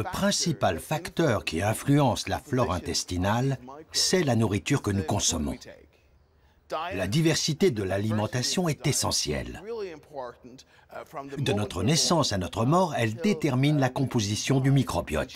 Le principal facteur qui influence la flore intestinale, c'est la nourriture que nous consommons. La diversité de l'alimentation est essentielle. De notre naissance à notre mort, elle détermine la composition du microbiote.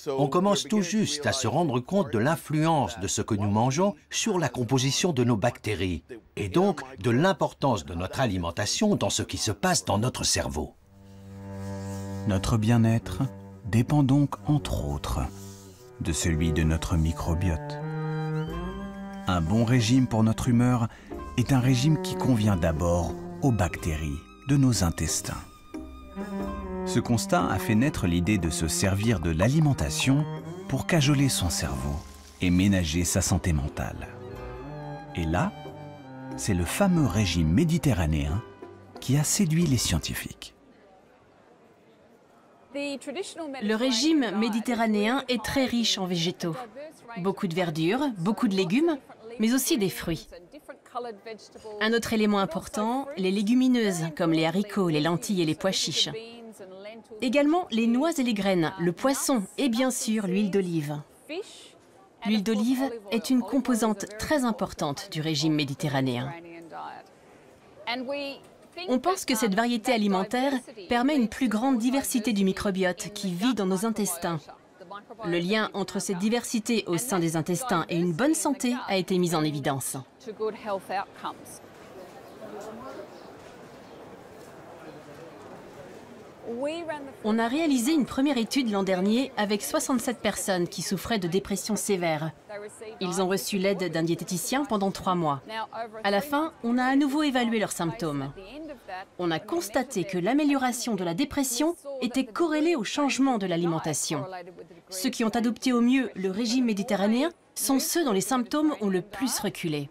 On commence tout juste à se rendre compte de l'influence de ce que nous mangeons sur la composition de nos bactéries et donc de l'importance de notre alimentation dans ce qui se passe dans notre cerveau. Notre bien-être dépend donc, entre autres, de celui de notre microbiote. Un bon régime pour notre humeur est un régime qui convient d'abord aux bactéries de nos intestins. Ce constat a fait naître l'idée de se servir de l'alimentation pour cajoler son cerveau et ménager sa santé mentale. Et là, c'est le fameux régime méditerranéen qui a séduit les scientifiques. Le régime méditerranéen est très riche en végétaux. Beaucoup de verdure, beaucoup de légumes, mais aussi des fruits. Un autre élément important, les légumineuses, comme les haricots, les lentilles et les pois chiches. Également les noix et les graines, le poisson et bien sûr l'huile d'olive. L'huile d'olive est une composante très importante du régime méditerranéen. On pense que cette variété alimentaire permet une plus grande diversité du microbiote qui vit dans nos intestins. Le lien entre cette diversité au sein des intestins et une bonne santé a été mis en évidence. On a réalisé une première étude l'an dernier avec 67 personnes qui souffraient de dépression sévère. Ils ont reçu l'aide d'un diététicien pendant 3 mois. À la fin, on a à nouveau évalué leurs symptômes. On a constaté que l'amélioration de la dépression était corrélée au changement de l'alimentation. Ceux qui ont adopté au mieux le régime méditerranéen sont ceux dont les symptômes ont le plus reculé.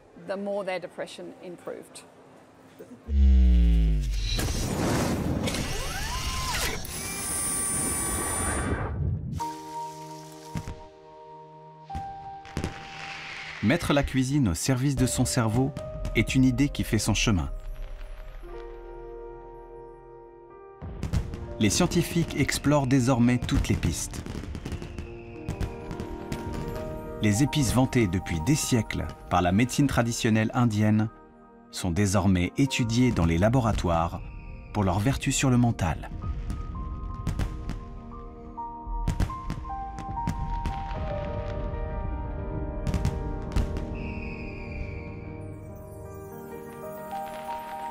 Mettre la cuisine au service de son cerveau est une idée qui fait son chemin. Les scientifiques explorent désormais toutes les pistes. Les épices vantées depuis des siècles par la médecine traditionnelle indienne sont désormais étudiées dans les laboratoires pour leurs vertus sur le mental.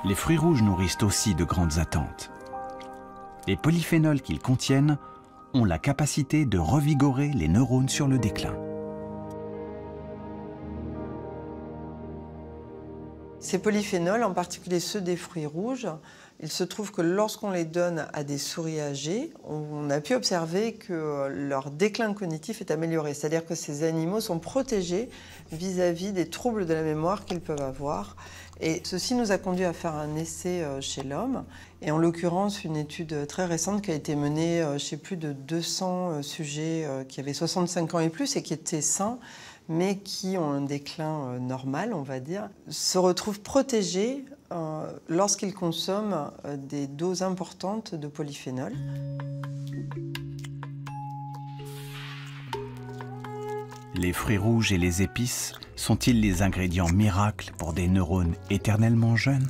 Les fruits rouges nourrissent aussi de grandes attentes. Les polyphénols qu'ils contiennent ont la capacité de revigorer les neurones sur le déclin. Ces polyphénols, en particulier ceux des fruits rouges, il se trouve que lorsqu'on les donne à des souris âgées, on a pu observer que leur déclin cognitif est amélioré. C'est-à-dire que ces animaux sont protégés vis-à-vis des troubles de la mémoire qu'ils peuvent avoir. Et ceci nous a conduit à faire un essai chez l'homme, et en l'occurrence une étude très récente qui a été menée chez plus de 200 sujets qui avaient 65 ans et plus et qui étaient sains, mais qui ont un déclin normal, on va dire, se retrouvent protégés lorsqu'ils consomment des doses importantes de polyphénol. Les fruits rouges et les épices sont-ils les ingrédients miracles pour des neurones éternellement jeunes?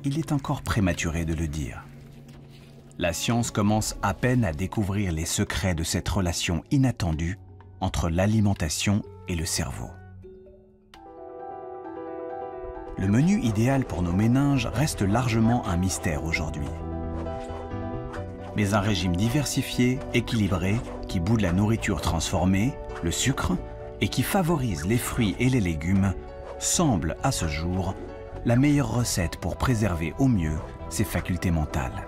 Il est encore prématuré de le dire. La science commence à peine à découvrir les secrets de cette relation inattendue entre l'alimentation et le cerveau. Le menu idéal pour nos méninges reste largement un mystère aujourd'hui. Mais un régime diversifié, équilibré, qui boude la nourriture transformée, le sucre, et qui favorise les fruits et les légumes, semble à ce jour la meilleure recette pour préserver au mieux ses facultés mentales.